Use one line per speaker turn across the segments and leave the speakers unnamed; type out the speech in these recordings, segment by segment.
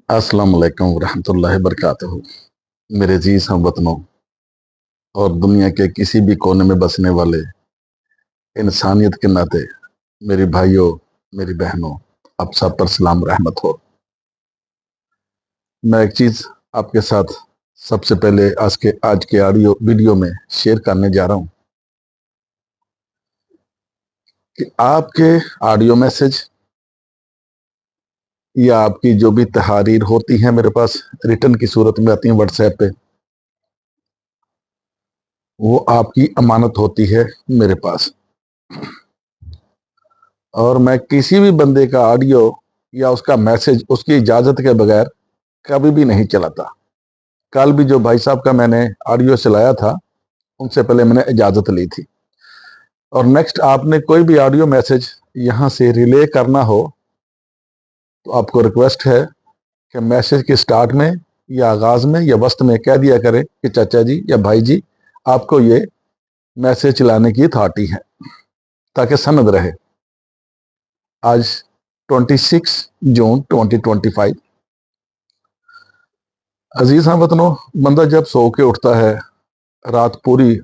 अस्सलाम वालेकुम रहमतुल्लाहि वबरकातुहू। मेरे अजीज हम वतनों और दुनिया के किसी भी कोने में बसने वाले इंसानियत के नाते मेरे भाइयों, मेरी बहनों, आप सब पर सलाम रहमत हो। मैं एक चीज आपके साथ सबसे पहले आज के ऑडियो वीडियो में शेयर करने जा रहा हूं कि आपके ऑडियो मैसेज या आपकी जो भी तहरीर होती है मेरे पास रिटर्न की सूरत में आती है व्हाट्सएप पे, वो आपकी अमानत होती है मेरे पास। और मैं किसी भी बंदे का ऑडियो या उसका मैसेज उसकी इजाजत के बगैर कभी भी नहीं चलाता। कल भी जो भाई साहब का मैंने ऑडियो चलाया था, उनसे पहले मैंने इजाजत ली थी। और नेक्स्ट आपने कोई भी ऑडियो मैसेज यहां से रिले करना हो तो आपको रिक्वेस्ट है कि मैसेज के स्टार्ट में या आगाज में या वस्त में कह दिया करें कि चाचा जी या भाई जी, आपको ये मैसेज चलाने की अथॉरिटी है, ताकि सनद रहे। आज 26 जून 2025। अजीज हमवतनों, बंदा जब सो के उठता है, रात पूरी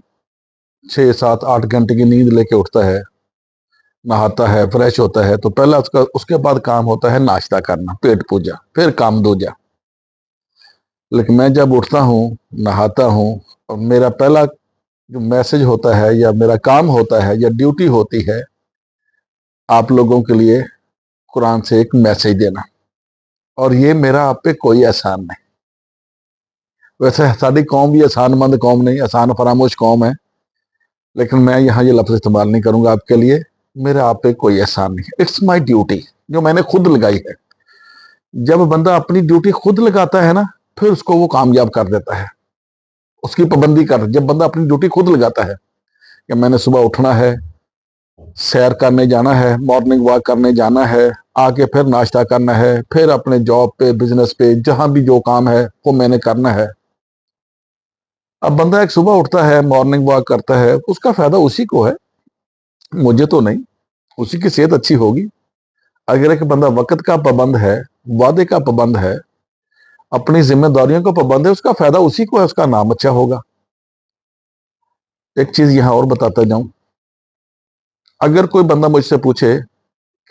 6 7 8 घंटे की नींद लेके उठता है, नहाता है, फ्रेश होता है, तो पहला उसके बाद काम होता है नाश्ता करना, पेट पूजा, फिर काम दूजा। लेकिन मैं जब उठता हूँ, नहाता हूँ, और मेरा पहला जो मैसेज होता है या मेरा काम होता है या ड्यूटी होती है, आप लोगों के लिए कुरान से एक मैसेज देना। और ये मेरा आप पे कोई एहसान नहीं। वैसे साड़ी कौम भी एहसानमंद कौम नहीं, एहसान फरामोश कौम है, लेकिन मैं यहाँ ये लफ्ज इस्तेमाल नहीं करूंगा आपके लिए। मेरा आप पे कोई एहसान नहीं है, इट्स माई ड्यूटी जो मैंने खुद लगाई है। जब बंदा अपनी ड्यूटी खुद लगाता है ना, फिर उसको वो कामयाब कर देता है, उसकी पाबंदी कर। जब बंदा अपनी ड्यूटी खुद लगाता है कि मैंने सुबह उठना है, सैर करने जाना है, मॉर्निंग वॉक करने जाना है, आके फिर नाश्ता करना है, फिर अपने जॉब पे, बिजनेस पे, जहां भी जो काम है वो मैंने करना है। अब बंदा एक सुबह उठता है, मॉर्निंग वॉक करता है, उसका फायदा उसी को है, मुझे तो नहीं। उसी की सेहत अच्छी होगी। अगर एक बंदा वक्त का पाबंद है, वादे का पाबंद है, अपनी जिम्मेदारियों का पाबंद है, उसका फायदा उसी को है, उसका नाम अच्छा होगा। एक चीज यहां और बताता जाऊं, अगर कोई बंदा मुझसे पूछे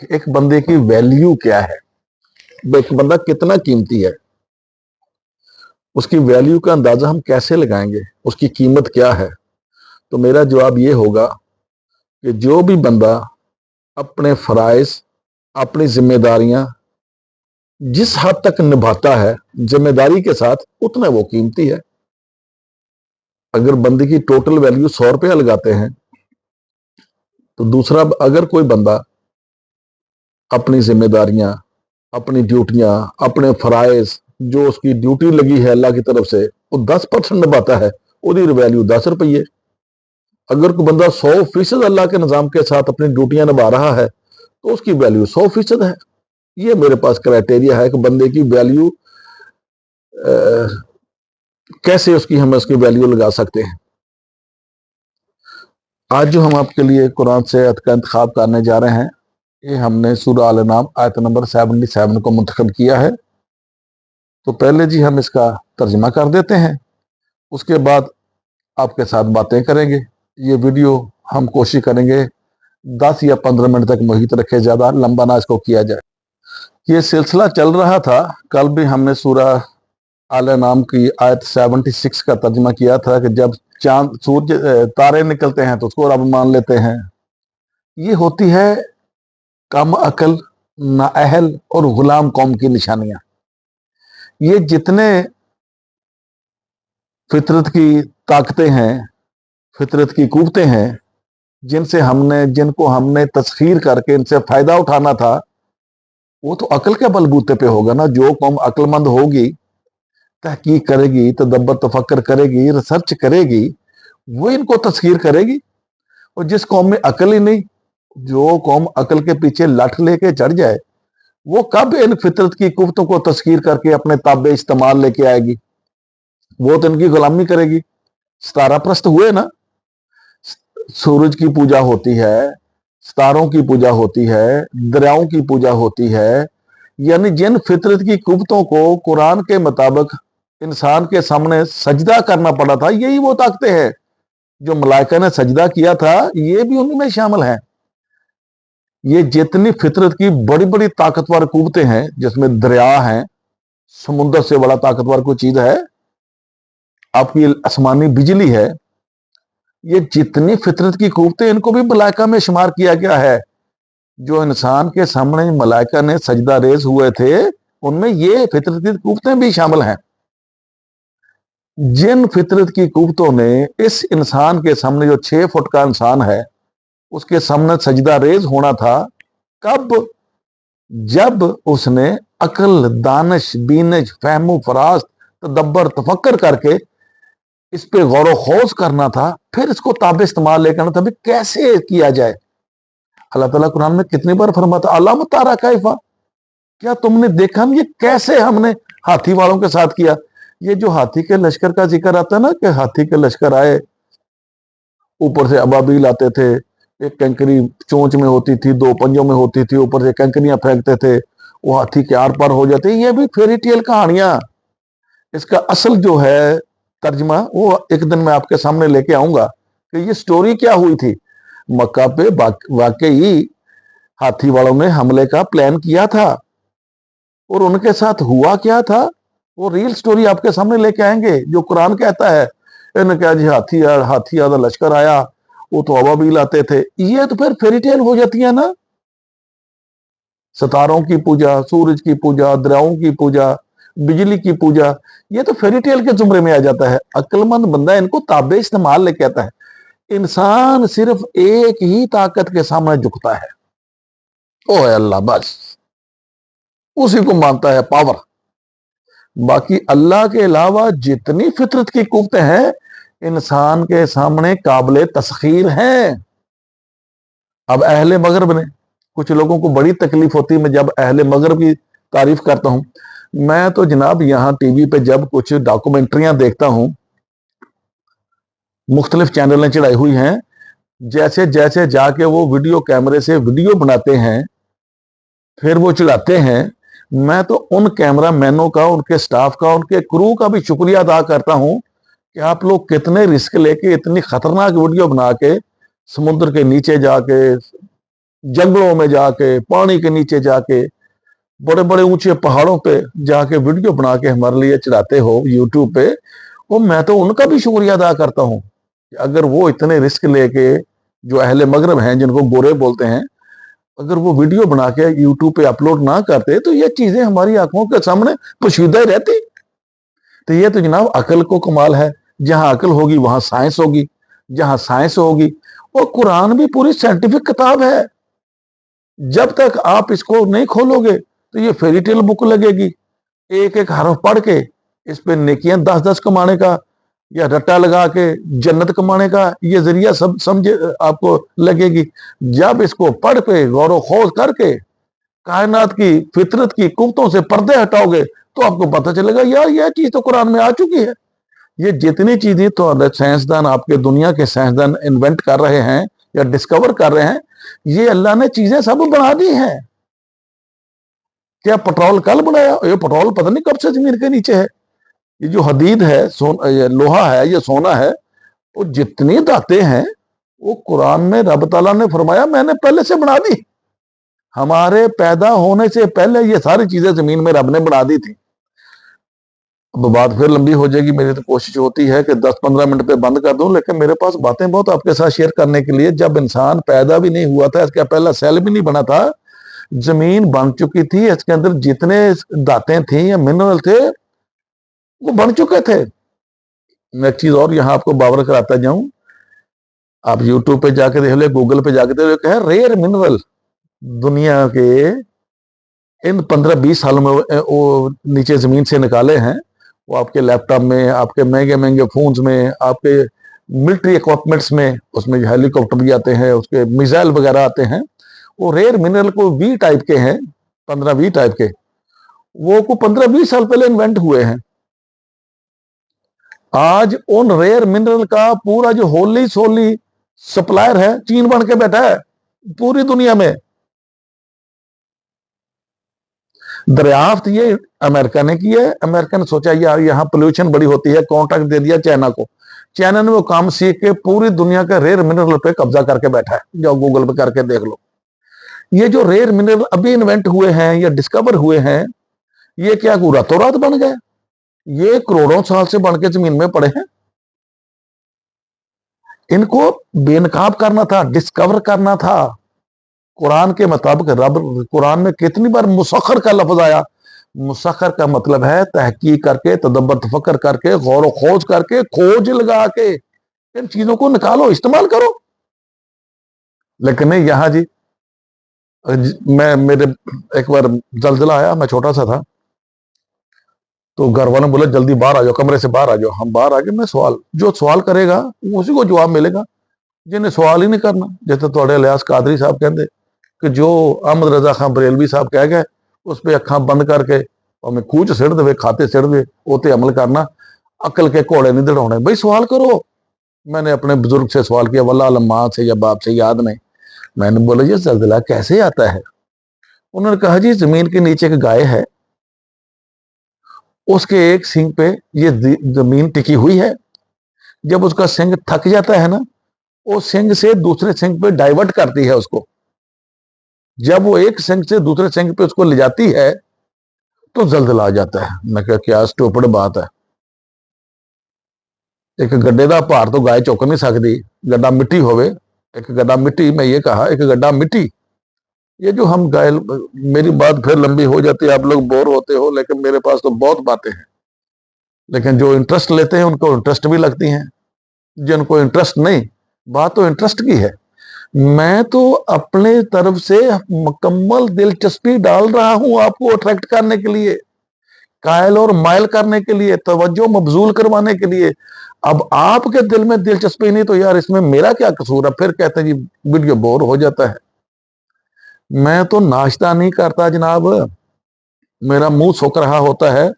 कि एक बंदे की वैल्यू क्या है, एक बंदा कितना कीमती है, उसकी वैल्यू का अंदाजा हम कैसे लगाएंगे, उसकी कीमत क्या है, तो मेरा जवाब ये होगा कि जो भी बंदा अपने फराइज, अपनी जिम्मेदारियां जिस हद तक निभाता है जिम्मेदारी के साथ, उतना वो कीमती है। अगर बंदे की टोटल वैल्यू 100 रुपया लगाते हैं, तो दूसरा अगर कोई बंदा अपनी जिम्मेदारियां, अपनी ड्यूटियां, अपने फराइज, जो उसकी ड्यूटी लगी है अल्लाह की तरफ से, वो 10% निभाता है, उसकी वैल्यू 10 रुपये। अगर कोई बंदा 100% अल्लाह के निजाम के साथ अपनी ड्यूटियां निभा रहा है, तो उसकी वैल्यू 100% है। ये मेरे पास क्राइटेरिया है कि बंदे की वैल्यू कैसे हम उसकी वैल्यू लगा सकते हैं। आज जो हम आपके लिए कुरान से आयत का इंतखाब करने जा रहे हैं, ये हमने सूरह अल अनाम आयत नंबर 77 को मुंतखब किया है। तो पहले जी हम इसका तर्जमा कर देते हैं, उसके बाद आपके साथ बातें करेंगे। ये वीडियो हम कोशिश करेंगे 10 या 15 मिनट तक मुहित रखे, ज्यादा लंबा ना इसको किया जाए। ये सिलसिला चल रहा था, कल भी हमने सूरह अल अनाम की आयत 76 का तर्जमा किया था कि जब चांद, सूरज, तारे निकलते हैं तो उसको रब मान लेते हैं। ये होती है कम अकल, नाअहल और गुलाम कौम की निशानियां। ये जितने फितरत की ताकतें हैं, फितरत की कुव्वतें हैं, जिनको हमने तस्खीर करके इनसे फायदा उठाना था, वो तो अकल के बलबूते पे होगा ना। जो कौम अक्लमंद होगी, तहकीक करेगी, तदब्बर तफक्कर करेगी, रिसर्च करेगी, वो इनको तस्खीर करेगी। और जिस कौम में अकल ही नहीं, जो कौम अकल के पीछे लठ लेके चढ़ जाए, वो कब इन फितरत की कुव्वतों को तस्खीर करके अपने ताबे इस्तेमाल लेके आएगी? वो तो इनकी गुलामी करेगी। सितारा प्रस्त हुए ना, सूरज की पूजा होती है, सितारों की पूजा होती है, दरियाओं की पूजा होती है, यानी जिन फितरत की कुव्वतों को कुरान के मुताबिक इंसान के सामने सजदा करना पड़ा था, यही वो ताकतें हैं जो मलाइका ने सजदा किया था, ये भी उन्हीं में शामिल है। ये जितनी फितरत की बड़ी बड़ी ताकतवर कुव्वतें हैं, जिसमें दरिया हैं, समुद्र से बड़ा ताकतवर कोई चीज है, आपकी आसमानी बिजली है, ये जितनी फितरत की कुव्वतें, इनको भी मलाइका में शुमार किया गया है। जो इंसान के सामने मलाइका ने सजदा रेज हुए थे, उनमें ये फितरत की कुव्वतें भी शामिल हैं। जिन फितरत की कुव्वतों ने इस इंसान के सामने, जो 6 फुट का इंसान है, उसके सामने सजदा रेज होना था, कब? जब उसने अकल, दानिश, बीनज, फहमो फरास्त, तदब्बर, तफक्कर करके इस पे गौर खोज करना था, फिर इसको ताबे इस्तेमाल लेकर करना था भी कैसे किया जाए। अल्लाह ताला कुरान में कितनी बार फरमाता, अल्लाह तारा कैफा, क्या तुमने देखा ये कैसे हमने हाथी वालों के साथ किया। ये जो हाथी के लश्कर का जिक्र आता है ना, कि हाथी के लश्कर आए, ऊपर से अबाबील आते थे, एक कंकरी चोंच में होती थी, 2 पंजों में होती थी, ऊपर से कंकरियां फेंकते थे, वो हाथी के आर पार हो जाते। ये भी फेरी टेल कहानियां। इसका असल जो है तर्जमा, वो एक दिन मैं आपके सामने लेके आऊंगा कि ये स्टोरी क्या हुई थी। मक्का पे वाकई हाथी वालों ने हमले का प्लान किया था, और उनके साथ हुआ क्या था, वो रियल स्टोरी आपके सामने लेके आएंगे। जो कुरान कहता है, इन्होंने कहा जी हाथी आधा लश्कर आया, वो तो अबाबील आते थे, ये तो फिर फेरी टेल हो जाती है ना। सितारों की पूजा, सूरज की पूजा, दरियाओं की पूजा, बिजली की पूजा, ये तो फेरी टेल के जुमरे में आ जाता है। अक्लमंद बंदा इनको ताबे इस्तेमाल लेके आता है। इंसान सिर्फ एक ही ताकत के सामने झुकता है, ओ है अल्लाह, बस उसी को मानता है पावर। बाकी अल्लाह के अलावा जितनी फितरत की कुव्वतें हैं, इंसान के सामने काबिल तस्खीर हैं। अब अहले मगरब ने, कुछ लोगों को बड़ी तकलीफ होती है मैं जब अहले मगरब की तारीफ करता हूं। मैं तो जनाब यहां टीवी पे जब कुछ डॉक्यूमेंट्रियां देखता हूं, मुख्तलिफ चैनलें चढ़ाई हुई हैं, जैसे जैसे जाके वो वीडियो कैमरे से वीडियो बनाते हैं, फिर वो चढ़ाते हैं, मैं तो उन कैमरा मैनों का, उनके स्टाफ का, उनके क्रू का भी शुक्रिया अदा करता हूं कि आप लोग कितने रिस्क लेके इतनी खतरनाक वीडियो बना के, समुद्र के नीचे जाके, जंगलों में जाके, पानी के नीचे जाके, बड़े बड़े ऊंचे पहाड़ों पे जाके वीडियो बना के हमारे लिए चढ़ाते हो यूट्यूब पे। वो मैं तो उनका भी शुक्रिया अदा करता हूं कि अगर वो इतने रिस्क लेके, जो अहले मगरब हैं जिनको गोरे बोलते हैं, अगर वो वीडियो बना के यूट्यूब पे अपलोड ना करते तो ये चीजें हमारी आंखों के सामने पोशीदा ही रहती। तो ये तो जनाब अकल को कमाल है। जहां अकल होगी वहां साइंस होगी, जहां साइंस होगी, और कुरान भी पूरी साइंटिफिक किताब है। जब तक आप इसको नहीं खोलोगे तो ये फेरी टेल बुक लगेगी। एक एक हरफ पढ़ के इस पे नेकियां 10-10 कमाने का, या रट्टा लगा के जन्नत कमाने का ये जरिया सब समझे आपको लगेगी। जब इसको पढ़ के गौर खोज करके कायनात की फितरत की कुव्वतों से पर्दे हटाओगे, तो आपको पता चलेगा यार यह चीज तो कुरान में आ चुकी है। ये जितनी चीजें तो साइंसदान, आपके दुनिया के साइंसदान इन्वेंट कर रहे हैं या डिस्कवर कर रहे हैं, ये अल्लाह ने चीजें सब बना दी हैं। क्या पेट्रोल कल बनाया? ये पेट्रोल पता नहीं कब से जमीन के नीचे है। ये जो हदीद है, ये लोहा है, ये सोना है, वो जितनी दातें हैं, वो कुरान में रब ताला ने फरमाया मैंने पहले से बना दी। हमारे पैदा होने से पहले ये सारी चीजें जमीन में रब ने बना दी थी। अब बात फिर लंबी हो जाएगी। मेरी तो कोशिश होती है कि 10-15 मिनट पे बंद कर दूं, लेकिन मेरे पास बातें बहुत आपके साथ शेयर करने के लिए। जब इंसान पैदा भी नहीं हुआ था, इसका पहला सेल भी नहीं बना था, जमीन बन चुकी थी, इसके अंदर जितने धातें थी या मिनरल थे वो बन चुके थे। मैं एक चीज और यहाँ आपको बावर कराता जाऊं, आप यूट्यूब पे जाके देख ले, गूगल पे जाके देख ले, रेयर मिनरल दुनिया के इन 15-20 सालों में वो नीचे जमीन से निकाले हैं। वो आपके लैपटॉप में, आपके महंगे महंगे फोन्स में, आपके मिलिट्री इक्विपमेंट्स में, उसमें हेलीकॉप्टर भी आते हैं, उसके मिसाइल वगैरह आते हैं। वो रेयर मिनरल को 20 टाइप के हैं, 15-20 टाइप के, वो को 15-20 साल पहले इन्वेंट हुए हैं। आज उन रेयर मिनरल का पूरा जो होली सोली सप्लायर है, चीन बन के बैठा है पूरी दुनिया में। दरियाफ्त ये अमेरिका ने की है। अमेरिका ने सोचा यार यहाँ पोल्यूशन बड़ी होती है, कॉन्ट्रैक्ट दे दिया चाइना को। चाइना ने वो काम सीख के पूरी दुनिया का रेयर मिनरल पे कब्जा करके बैठा है, जाओ गूगल पे करके देख लो। ये जो रेयर मिनरल अभी इन्वेंट हुए हैं या डिस्कवर हुए हैं, ये क्या रातों रात बन गए? ये करोड़ों साल से बन के जमीन में पड़े हैं। इनको बेनकाब करना था, डिस्कवर करना था। कुरान के मुताबिक रब कुरान में कितनी बार मुसखर का लफ्ज आया? मुसखर का मतलब है तहकीक करके, तदब्बर तफक्कर करके, गौर खोज करके, खोज लगा के इन चीजों को निकालो, इस्तेमाल करो। लेकिन नहीं, यहां जी मैं मेरे एक बार जलजिला आया, मैं छोटा सा था, तो घर वालों ने बोला जल्दी बाहर आ जाओ, कमरे से बाहर आ जाओ। हम बाहर आ गए। मैं सवाल, जो सवाल करेगा उसी को जवाब मिलेगा, जिन्हें सवाल ही नहीं करना। जैसे थोड़े लिहाज कादरी साहब कहते कि जो अहमद रजा खान बरेलवी साहब कह गए उस पर अखा बंद करके हमें कूच सिड़ दे, खाते सिड़ दे, उते अमल करना, अकल के घोड़े नहीं दड़ाने। भाई सवाल करो। मैंने अपने बुजुर्ग से सवाल किया, वल्लाह आलम माँ से या बाप से याद नहीं। मैंने बोला ये जलजिला कैसे आता है? उन्होंने कहा जी जमीन के नीचे एक गाय है, उसके एक सिंग पे ये जमीन टिकी हुई है। जब उसका सिंग थक जाता है ना, वो सिंग से दूसरे सिंग पे डाइवर्ट करती है उसको। जब वो एक सिंग से दूसरे सिंग पे उसको ले जाती है तो जलजिला आ जाता है। मैं कहा क्या स्टूपिड बात है, एक गड्ढे का भार तो गाय चुक नहीं सकती, गड्ढा मिट्टी होवे, एक गड्ढा मिट्टी, मैं ये कहा एक गड्ढा मिट्टी। ये जो हम गाय, मेरी बात फिर लंबी हो जाती है, आप लोग बोर होते हो, लेकिन मेरे पास तो बहुत बातें हैं। लेकिन जो इंटरेस्ट लेते हैं उनको इंटरेस्ट भी लगती हैं, जिनको इंटरेस्ट नहीं, बात तो इंटरेस्ट की है। मैं तो अपने तरफ से मुकम्मल दिलचस्पी डाल रहा हूं आपको अट्रैक्ट करने के लिए, कायल और मायल करने के लिए, तवज्जो मबजूल करवाने के लिए। अब आपके दिल में दिलचस्पी नहीं तो यार इसमें मेरा क्या कसूर है? फिर कहते हैं जी वीडियो बोर हो जाता है। मैं तो नाश्ता नहीं करता जनाब, मेरा मुंह सूख रहा होता है,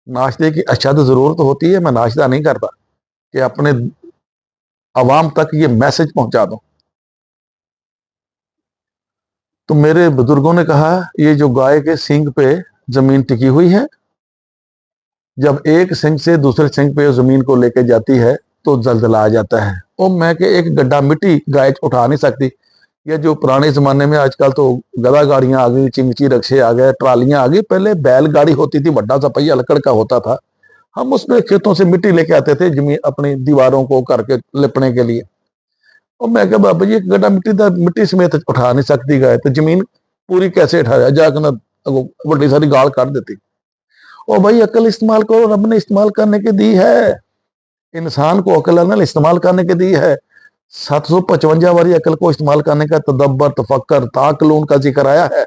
नाश्ते की अशद जरूरत होती है, मैं नाश्ता नहीं करता कि अपने अवाम तक ये मैसेज पहुंचा दूं। तो मेरे बुजुर्गों ने कहा ये जो गाय के सींग पे जमीन टिकी हुई है, जब एक सिंग से दूसरे सिंग पे जमीन को लेके जाती है तो जलजला आ जाता है। और मैं कि एक गड्ढा मिट्टी गाय उठा नहीं सकती। ये जो पुराने जमाने में आजकल तो गधा गाड़ियां आ गई, चिंगची रक्शे आ गए, ट्रालियां आ गई, पहले बैलगाड़ी होती थी, बड़ा सा पहिया लकड़ का होता था, हम उसमें खेतों से मिट्टी लेके आते थे जमीन अपनी दीवारों को करके लिपने के लिए। और मैं क्या बाबा जी एक गड्ढा मिट्टी समेत उठा नहीं सकती गाय, तो जमीन पूरी कैसे उठाया जाकर ना, बड़ी सारी गाल काट देती। और भाई अकल इस्तेमाल करो, रब ने इस्तेमाल करने की दी है, इंसान को अकल अनल इस्तेमाल करने की दी है। 755 वाली अकल को इस्तेमाल करने का तदब्बर तफक्कर ताकलून का जिक्र आया है।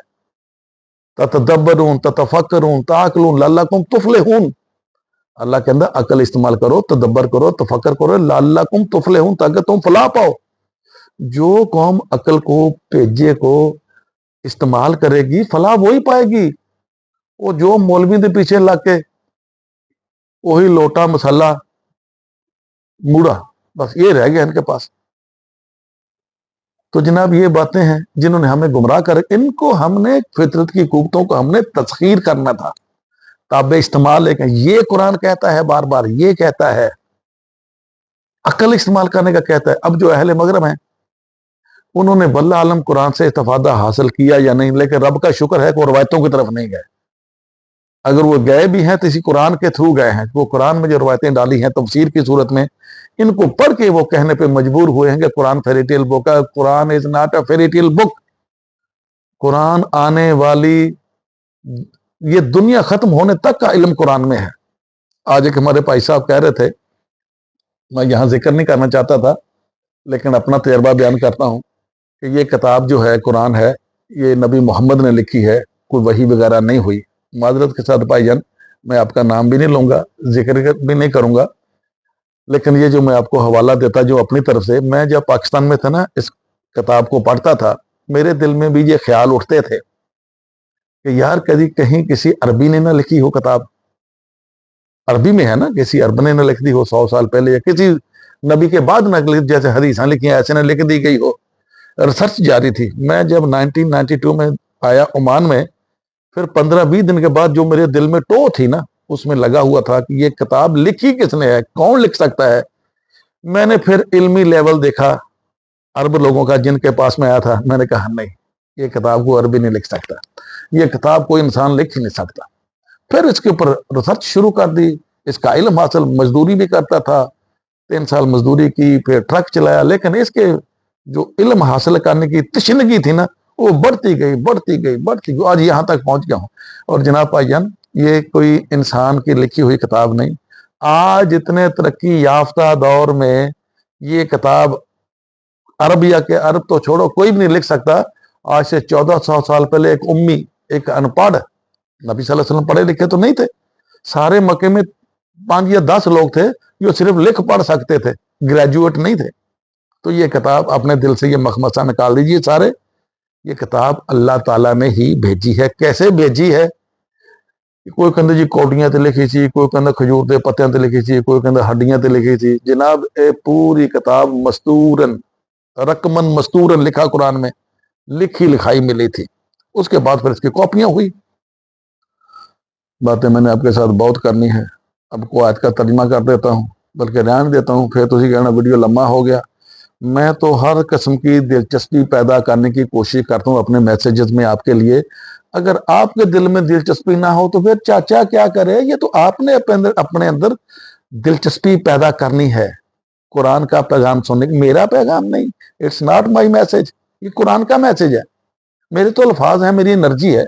तदब्बरून ततफक्करून ताकलून लअल्लकुम तुफलिहून। अल्लाह के अंदर अकल इस्तेमाल करो, तदब्बर करो, तफक्कर करो, लअल्लकुम तुफलिहून, ताकि तुम फलाह पाओ। जो कौम अकल को भेजे को इस्तेमाल करेगी फलाह वही पाएगी। वो जो मौलवी के पीछे लग के वही लोटा मसाला मूड़ा, बस ये रह गया इनके पास। तो जनाब ये बातें हैं जिन्होंने हमें गुमराह कर, इनको हमने फितरत की कुव्वतों को हमने तस्खीर करना था, ताबे इस्तेमाल। लेकिन ये कुरान कहता है बार बार, ये कहता है अकल इस्तेमाल करने का कहता है। अब जो अहले मगरब हैं उन्होंने वल्लाह आलम कुरान से इस्तिफादा हासिल किया या नहीं, लेकिन रब का शुक्र है कि वो रवायतों की तरफ नहीं गए। अगर वो गए भी हैं तो इसी कुरान के थ्रू गए हैं। वो कुरान में जो रवायतें डाली हैं तफसीर की सूरत में, इनको पढ़ के वो कहने पे मजबूर हुए हैं कि कुरान फेरीटेल बुक है। Quran is not a fairy tale book. Quran आने वाली, ये दुनिया खत्म होने तक का इल्म कुरान में है। आज एक हमारे भाई साहब कह रहे थे, मैं यहां जिक्र नहीं करना चाहता था लेकिन अपना तजर्बा बयान करता हूं कि ये किताब जो है कुरान है, ये नबी मोहम्मद ने लिखी है, कोई वही वगैरह नहीं हुई। माजरत के साथ भाईजान मैं आपका नाम भी नहीं लूंगा, जिक्र भी नहीं करूंगा, लेकिन ये जो मैं आपको हवाला देता जो अपनी तरफ से, मैं जब पाकिस्तान में था ना, इस किताब को पढ़ता था, मेरे दिल में भी ये ख्याल उठते थे कि यार कभी कहीं किसी अरबी ने ना लिखी हो किताब। अरबी में है ना, किसी अरब ने ना लिख दी हो 100 साल पहले, या किसी नबी के बाद ना जैसे हदीसां लिखी हैं ऐसे ना लिख दी गई हो। रिसर्च जारी थी। मैं जब 1992 में आया ओमान में, फिर 15-20 दिन के बाद जो मेरे दिल में टो थी ना, उसमें लगा हुआ था कि ये किताब लिखी किसने है, कौन लिख सकता है। मैंने फिर इल्मी लेवल देखा अरब लोगों का जिनके पास में आया था, मैंने कहा नहीं, ये किताब को अरबी नहीं लिख सकता, ये किताब कोई इंसान लिख ही नहीं सकता। फिर इसके ऊपर रिसर्च शुरू कर दी, इसका इल्म हासिल, मजदूरी भी करता था, 3 साल मजदूरी की, फिर ट्रक चलाया, लेकिन इसके जो इल्म हासिल करने की तशनगी थी ना, वो बढ़ती गई बढ़ती गई बढ़ती गई, आज यहाँ तक पहुंच गया हूँ। और जनाब भाईजान, ये कोई इंसान की लिखी हुई किताब नहीं, आज इतने तरक्की याफ्ता दौर में ये किताब अरबिया के, अरब तो छोड़ो, कोई भी नहीं लिख सकता। आज से 1400 साल पहले एक उम्मी, एक अनपढ़, नबी सल्लल्लाहु अलैहि वसल्लम पढ़े लिखे तो नहीं थे, सारे मक्के में 5 या 10 लोग थे जो सिर्फ लिख पढ़ सकते थे, ग्रेजुएट नहीं थे। तो ये किताब अपने दिल से ये मखमसा निकाल दीजिए सारे, ये किताब अल्लाह ताला ने ही भेजी है। कैसे भेजी है? कोई कहते जी कौडियां ते लिखी सी, कोई कहता खजूर के पत्तियां ते लिखी सी, कोई कहता हड्डियां ते लिखी सी। जनाब ये पूरी किताब मस्तूरन, रकमन मस्तूरन लिखा कुरान में, लिखी लिखाई मिली थी। उसके बाद फिर इसकी कॉपियां हुई। बातें मैंने आपके साथ बहुत करनी है, अब को आयत का तर्जमा कर देता हूँ, बल्कि रहने देता हूँ, फिर तुझे कहना वीडियो लंबा हो गया। मैं तो हर किस्म की दिलचस्पी पैदा करने की कोशिश करता हूँ अपने मैसेजेस में आपके लिए। अगर आपके दिल में दिलचस्पी ना हो तो फिर चाचा क्या करे, ये तो आपने अपने अंदर दिलचस्पी पैदा करनी है कुरान का पैगाम सुनने की। मेरा पैगाम नहीं, इट्स नॉट माई मैसेज, ये कुरान का मैसेज है। मेरे तो अल्फाज हैं, मेरी एनर्जी है,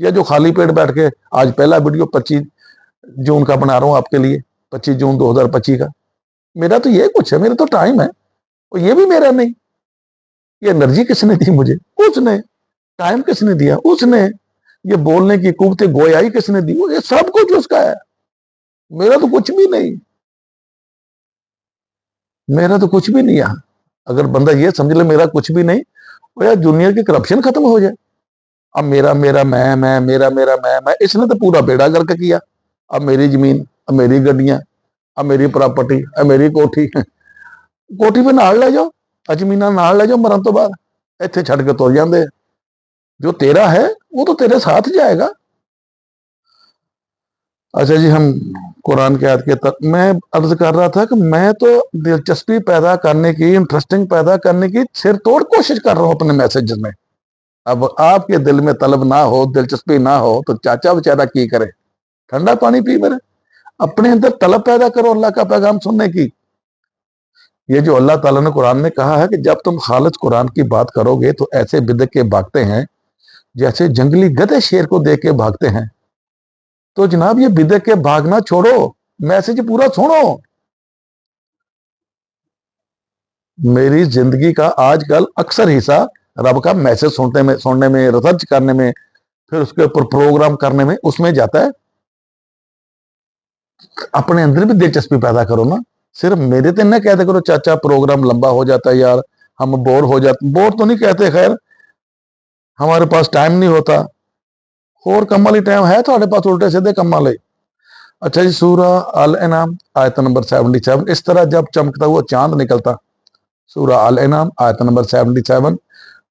या जो खाली पेट बैठ के आज पहला वीडियो 25 जून का बना रहा हूँ आपके लिए, 25 जून 2025 का। मेरा तो ये कुछ है, मेरा तो टाइम है, और ये भी मेरा नहीं। ये एनर्जी किसने दी मुझे? उसने। टाइम किसने दिया? उसने। ये बोलने की कुव्वत गोयाई किसने दी? ये सब कुछ उसका है, मेरा तो कुछ भी नहीं, मेरा तो कुछ भी नहीं। यहाँ अगर बंदा ये समझ ले मेरा कुछ भी नहीं, तो यार दुनिया की करप्शन खत्म हो जाए। अब मेरा मेरा मैं मेरा मेरा मैं, इसने तो पूरा बेड़ा गर्क किया। अब मेरी जमीन, अब मेरी गड्डियां, अब मेरी प्रॉपर्टी, अब मेरी कोठी, कोठी पे नाल ले जाओ, जमीना नाल ले जाओ, मरण तो बाद इत्थे छड़ के तुर जाते। जो तेरा है वो तो तेरे साथ जाएगा। अच्छा जी, हम कुरान के आयत के तक मैं अर्ज कर रहा था कि मैं तो दिलचस्पी पैदा करने की, इंटरेस्टिंग पैदा करने की सिर तोड़ कोशिश कर रहा हूं अपने मैसेज में। अब आपके दिल में तलब ना हो, दिलचस्पी ना हो, तो चाचा बेचारा की करे? ठंडा पानी पी मेरे। अपने अंदर तलब पैदा करो अल्लाह का पैगाम सुनने की। ये जो अल्लाह ताला ने कुरान में कहा है कि जब तुम खालिद कुरान की बात करोगे तो ऐसे बिदक के भागते हैं जैसे जंगली गधे शेर को देख के भागते हैं। तो जनाब ये बिदक के भागना छोड़ो, मैसेज पूरा सुनो। मेरी जिंदगी का आजकल अक्सर हिस्सा रब का मैसेज सुनने में, रिसर्च करने में, फिर उसके ऊपर प्रोग्राम करने में, उसमें जाता है। अपने अंदर भी दिलचस्पी पैदा करो ना, सिर्फ मेरे तो ना कहते करो चाचा प्रोग्राम लंबा हो जाता है यार, हम बोर हो जाते। बोर तो नहीं कहते, खैर हमारे पास टाइम नहीं होता, और कम वाली टाइम है थोड़े पास, उल्टे सीधे कम वाले। अच्छा जी, सूरा अल इनाम आयत नंबर 77। इस तरह जब चमकता हुआ चांद निकलता, सूरा अल इनाम आयत नंबर 77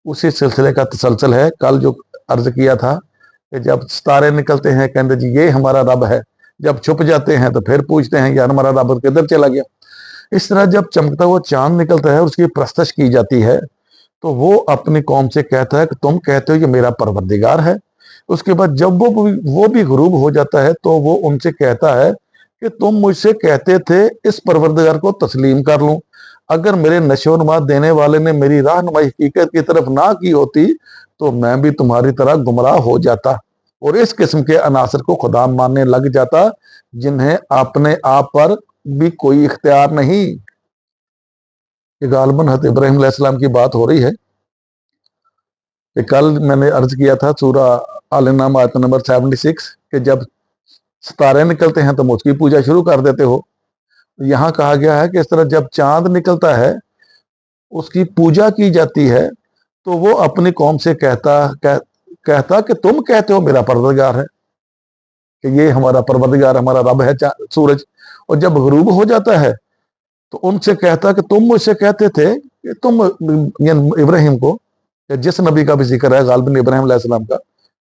उसी सिलसिले का तसलसल है। कल जो अर्ज किया था कि जब सितारे निकलते हैं कहते जी ये हमारा रब है, जब छुप जाते हैं तो फिर पूछते हैं यार हमारा रब किधर चला गया। इस तरह जब चमकता हुआ चांद निकलता है, उसकी प्रस्तश की जाती है, तो वो अपनी कौम से कहता है कि तुम कहते हो ये मेरा परवरदिगार है। उसके बाद जब वो भी गुरूब हो जाता है तो वो उनसे कहता है कि तुम मुझसे कहते थे इस परवरदिगार को तस्लीम कर लूं, अगर मेरे नशोनुमा देने वाले ने मेरी राहनुमाई हकीकत की तरफ ना की होती तो मैं भी तुम्हारी तरह गुमराह हो जाता और इस किस्म के अनासर को खुदा मानने लग जाता जिन्हें अपने आप पर भी कोई इख्तियार नहीं। ये गालबन हज़रत इब्राहीम अलैहिस्सलाम की बात हो रही है। कि कल मैंने अर्ज किया था सूरा अल इनाम आयत नंबर 76 कि जब सितारे निकलते हैं तुम उसकी पूजा शुरू कर देते हो। यहाँ कहा गया है कि इस तरह जब चांद निकलता है उसकी पूजा की जाती है, तो वो अपनी कौम से कहता कि तुम कहते हो मेरा परवरदिगार है, कि ये हमारा परवरदिगार, हमारा रब है सूरज। और जब गुरूब हो जाता है तो उनसे कहता कि तुम मुझसे कहते थे कि तुम इब्राहिम को, जिस नबी का भी जिक्र है गालिबन इब्राहिम अलैहिस्सलाम का,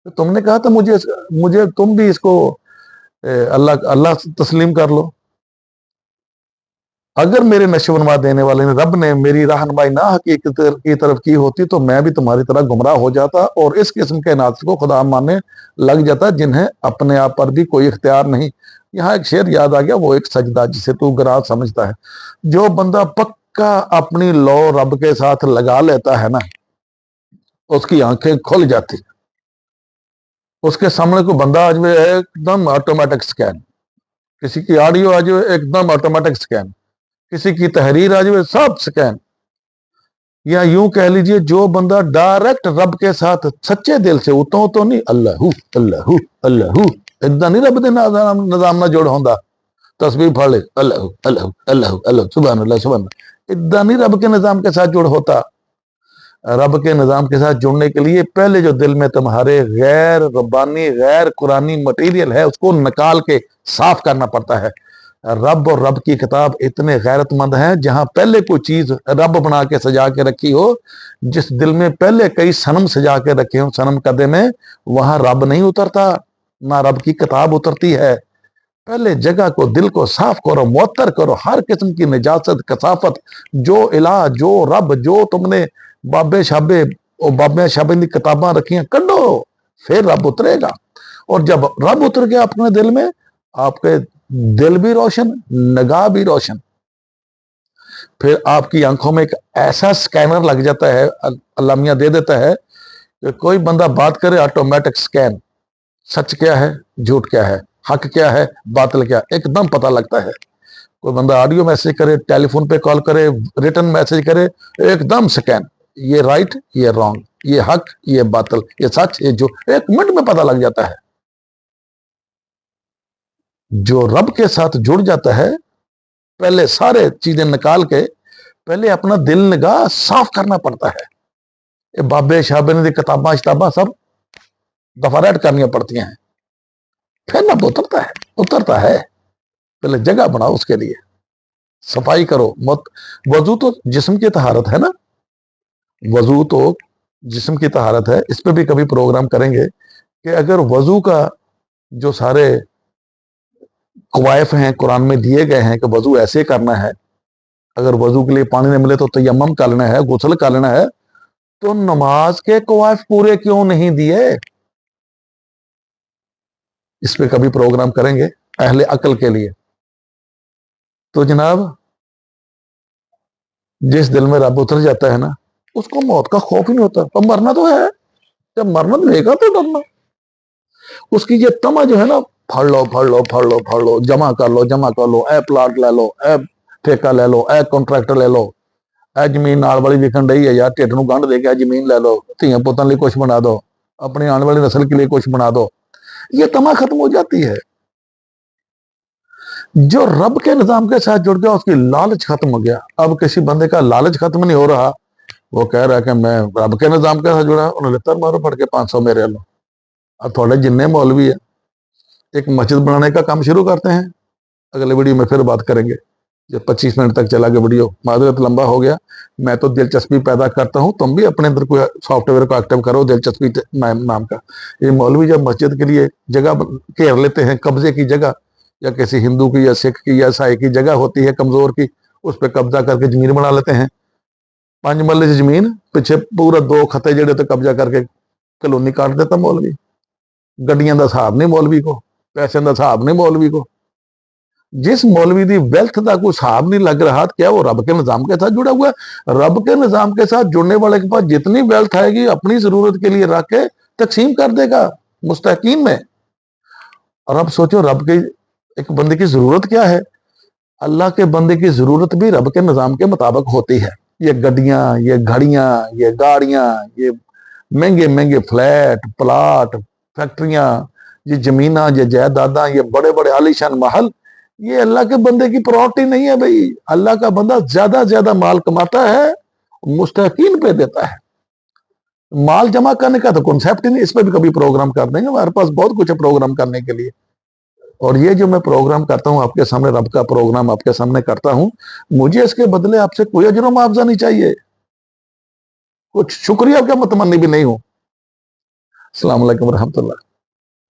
तुमने कहा था मुझे मुझे तुम भी इसको अल्लाह अल्लाह तस्लीम कर लो। अगर मेरे नशोनवा देने वाले ने रब ने मेरी रहनुमाई ना हकीकत की तरफ की होती तो मैं भी तुम्हारी तरह गुमराह हो जाता और इस किस्म के नात को खुदा मानने लग जाता जिन्हें अपने आप पर भी कोई इख्तियार नहीं। यहाँ एक शेर याद आ गया, वो एक सजदा जिसे तू गराज समझता है। जो बंदा पक्का अपनी लौ रब के साथ लगा लेता है ना, उसकी आंखें खुल जाती। उसके सामने कोई बंदा आ जाए एकदम ऑटोमेटिक स्कैन, किसी की ऑडियो आ जाए एकदम ऑटोमेटिक स्कैन, किसी की तहरीर आ जाए सब स्कैन। या यूं कह लीजिए जो बंदा डायरेक्ट रब के साथ सच्चे दिल से तो नहीं अल्लाहू अल्लाहू अल्लाहू इदा नहीं रब दे निजाम ना जोड़ होंदा, तस्बीह पढ़ ले अल्लाहू अल्लाहू अल्लाहू अल्लाह सुभान अल्लाह सुभान अल्लाह, इदा नहीं रब के निजाम के साथ जुड़ होता। रब के निजाम के साथ जुड़ने के लिए पहले जो दिल में तुम्हारे गैर रब्बानी गैर कुरानी मटेरियल है उसको निकाल के साफ करना पड़ता है। रब और रब की किताब इतने गैरतमंद हैं, जहां पहले कोई चीज रब बना के सजा के रखी हो, जिस दिल में पहले कई सनम सजा के रखे हो सनम कदे में, वहां रब नहीं उतरता, ना रब की किताब उतरती है। पहले जगह को दिल को साफ करो, मुअत्तर करो, हर किस्म की निजासत कसाफत जो इला जो रब जो तुमने बाबे शाबे और बाबे शाबे की किताबां रखी कड्डो, फिर रब उतरेगा। और जब रब उतर गया अपने दिल में, आपके दिल भी रोशन निगाह भी रोशन, फिर आपकी आंखों में एक ऐसा स्कैनर लग जाता है, अल्लाह मियां दे देता है कि कोई बंदा बात करे ऑटोमेटिक स्कैन, सच क्या है झूठ क्या है, हक क्या है बातिल क्या, एकदम पता लगता है। कोई बंदा ऑडियो मैसेज करे, टेलीफोन पे कॉल करे, रिटर्न मैसेज करे, एकदम स्कैन, ये राइट ये रॉन्ग, ये हक ये बातिल, ये सच ये जो, एक मिनट में पता लग जाता है। जो रब के साथ जुड़ जाता है, पहले सारे चीजें निकाल के पहले अपना दिल निगाह साफ करना पड़ता है। ये बाबे शाबे ने किताबा शिताबा सब दफारेट करनी पड़ती हैं, फिर ना उतरता है। पहले जगह बनाओ उसके लिए, सफाई करो मत। वजू तो जिस्म की तहारत है ना, वजू तो जिस्म की तहारत है। इस पर भी कभी प्रोग्राम करेंगे कि अगर वजू का जो सारे कवायफ हैं कुरान में दिए गए हैं कि वजू ऐसे करना है, अगर वजू के लिए पानी नहीं मिले तो तयम्मुम कर लेना है, गुस्ल कर लेना है, तो नमाज के कवायफ पूरे क्यों नहीं दिए? इस पे कभी प्रोग्राम करेंगे अहले अकल के लिए। तो जनाब, जिस दिल में रब उतर जाता है ना, उसको मौत का खौफ ही नहीं होता। तो मरना तो है, जब मरना देगा तो डरना। उसकी ये तमा जो है ना, फड़ लो जमा कर लो, ए प्लाट ले लो, ए ठेका ले लो, ए कॉन्ट्रैक्टर ले लो, ए जमीन नाल वाली विकन रही है यार, ढिड नूं गंढ दे के जमीन ले लो, धीआं पुत्तां लिए कुछ बना दो, अपनी आने वाली नस्ल के लिए कुछ बना दो, ये तमा खत्म हो जाती है। जो रब के निजाम के साथ जुड़ गया उसकी लालच खत्म हो गया। अब किसी बंदे का लालच खत्म नहीं हो रहा, वो कह रहा है कि मैं रब के निजाम के साथ जुड़ा, उन्होंने तर मारो फट के 500 मेरे लो। अब थोड़े जिन्ने मौलवी है एक मस्जिद बनाने का काम शुरू करते हैं, अगले वीडियो में फिर बात करेंगे। जब 25 मिनट तक चला गया वीडियो, मादरत लंबा हो गया। मैं तो दिलचस्पी पैदा करता हूं, तुम भी अपने अंदर कोई सॉफ्टवेयर को एक्टिव करो दिलचस्पी नाम का। ये मौलवी जब मस्जिद के लिए जगह घेर लेते हैं, कब्जे की जगह, या किसी हिंदू की या सिख की या ईसाई की जगह होती है कमजोर की, उस पर कब्जा करके जमीन बना लेते हैं। 5 मरले से जमीन, पीछे पूरा 2 खते जेड़े तो कब्जा करके कलोनी काट देता मौलवी। गड्डियां का हिसाब नहीं मौलवी को, पैसे का हिसाब नहीं मौलवी को। जिस मौलवी की वेल्थ का कोई हिसाब नहीं लग रहा, क्या वो रब के निजाम के साथ जुड़ा हुआ है? रब के निजाम के साथ जुड़ने वाले के पास जितनी वेल्थ आएगी अपनी जरूरत के लिए रख के तकसीम कर देगा मुस्तहकीन में। और अब सोचो, रब के एक बंदे की जरूरत क्या है? अल्लाह के बंदे की जरूरत भी रब के निजाम के मुताबिक होती है। ये गड्डियां, ये घड़ियां, ये गाड़ियां, ये महंगे महंगे फ्लैट प्लाट, फैक्ट्रियां, ये जमीना, ये जायदादा, ये बड़े बड़े आलीशान महल, ये अल्लाह के बंदे की प्रॉपर्टी नहीं है भाई। अल्लाह का बंदा ज्यादा माल कमाता है, मुस्तहकीन पे देता है। माल जमा करने का तो कॉन्सेप्ट ही नहीं। इस पर भी कभी प्रोग्राम कर देंगे, हमारे पास बहुत कुछ है प्रोग्राम करने के लिए। और ये जो मैं प्रोग्राम करता हूं आपके सामने, रब का प्रोग्राम आपके सामने करता हूं, मुझे इसके बदले आपसे कोई अजर मुआवजा नहीं चाहिए, कुछ शुक्रिया का मुतमन्नी भी नहीं हूं। السلام علیکم ورحمۃ اللہ.